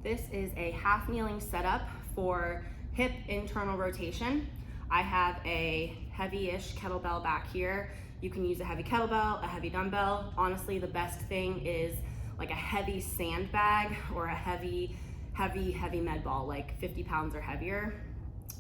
this is a half kneeling setup for hip internal rotation. I have a heavy-ish kettlebell back here. You can use a heavy kettlebell, a heavy dumbbell. Honestly, the best thing is like a heavy sandbag or a heavy med ball, like 50 pounds or heavier.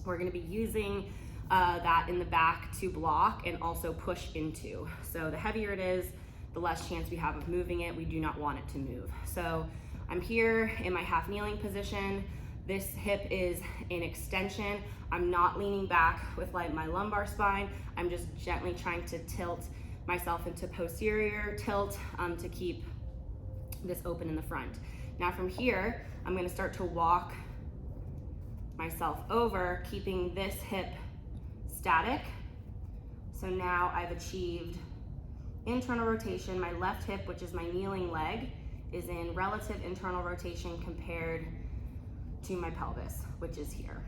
We're gonna be using that in the back to block and also push into. So the heavier it is, the less chance we have of moving it. We do not want it to move. So I'm here in my half kneeling position. This hip is in extension. I'm not leaning back with like my lumbar spine. I'm just gently trying to tilt myself into posterior tilt to keep this open in the front. Now from here, I'm gonna start to walk myself over, keeping this hip static. So now I've achieved internal rotation. My left hip, which is my kneeling leg, is in relative internal rotation compared to my pelvis, which is here.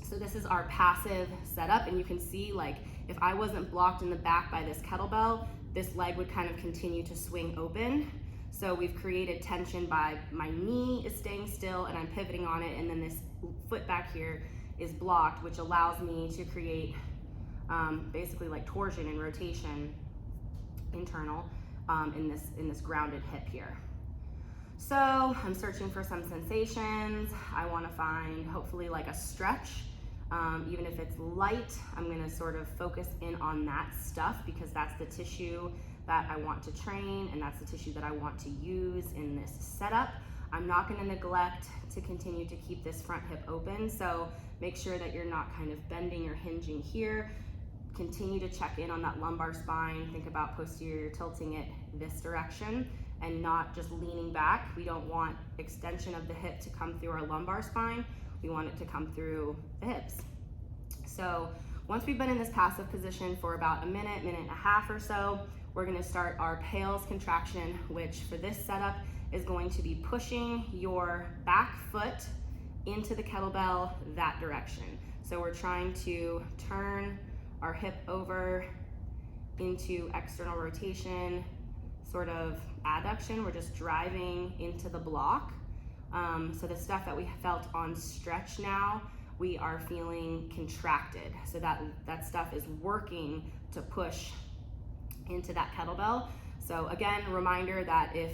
So this is our passive setup, and you can see, like, if I wasn't blocked in the back by this kettlebell, this leg would kind of continue to swing open. So we've created tension by my knee is staying still and I'm pivoting on it, and then this foot back here is blocked, which allows me to create basically like torsion and rotation internal in this grounded hip here. So I'm searching for some sensations. I want to find hopefully like a stretch. Even if it's light, I'm going to sort of focus in on that stuff because that's the tissue that I want to train and that's the tissue that I want to use in this setup. I'm not going to neglect to continue to keep this front hip open, so make sure that you're not kind of bending or hinging here. Continue to check in on that lumbar spine. Think about posterior tilting it this direction and not just leaning back. We don't want extension of the hip to come through our lumbar spine. We want it to come through the hips. So once we've been in this passive position for about a minute and a half or so, we're gonna start our PAILS contraction, which for this setup is going to be pushing your back foot into the kettlebell that direction. So we're trying to turn our hip over into external rotation, sort of adduction. We're just driving into the block. So the stuff that we felt on stretch now, we are feeling contracted. So that stuff is working to push into that kettlebell. So again, reminder that if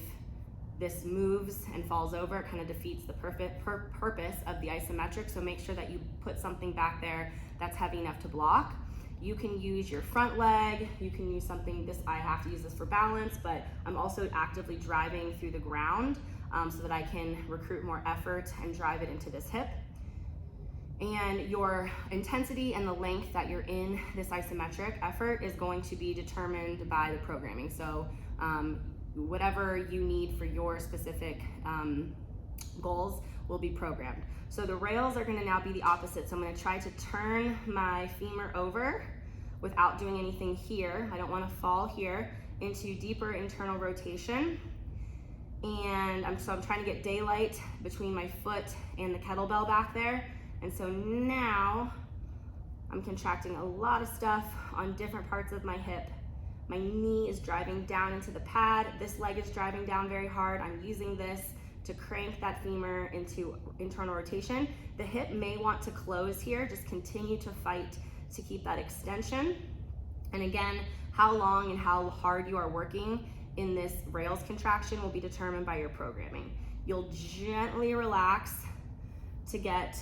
this moves and falls over, it kind of defeats the purpose of the isometric. So make sure that you put something back there that's heavy enough to block. You can use your front leg, you can use something, I have to use this for balance, but I'm also actively driving through the ground so that I can recruit more effort and drive it into this hip. And your intensity and the length that you're in this isometric effort is going to be determined by the programming. So whatever you need for your specific goals will be programmed. So the rails are gonna now be the opposite. So I'm gonna try to turn my femur over without doing anything here. I don't wanna fall here into deeper internal rotation. And I'm trying to get daylight between my foot and the kettlebell back there. And so now I'm contracting a lot of stuff on different parts of my hip. My knee is driving down into the pad. This leg is driving down very hard. I'm using this to crank that femur into internal rotation. The hip may want to close here. Just continue to fight to keep that extension. And again, how long and how hard you are working in this rails contraction will be determined by your programming. You'll gently relax to get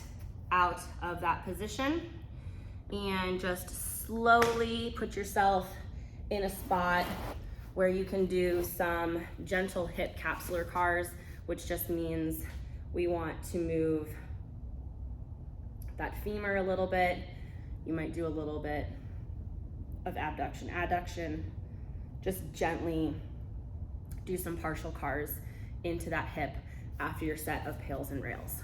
out of that position and just slowly put yourself in a spot where you can do some gentle hip capsular cars, which just means we want to move that femur a little bit. You might do a little bit of abduction, adduction, just gently do some partial cars into that hip after your set of PAILS and rails.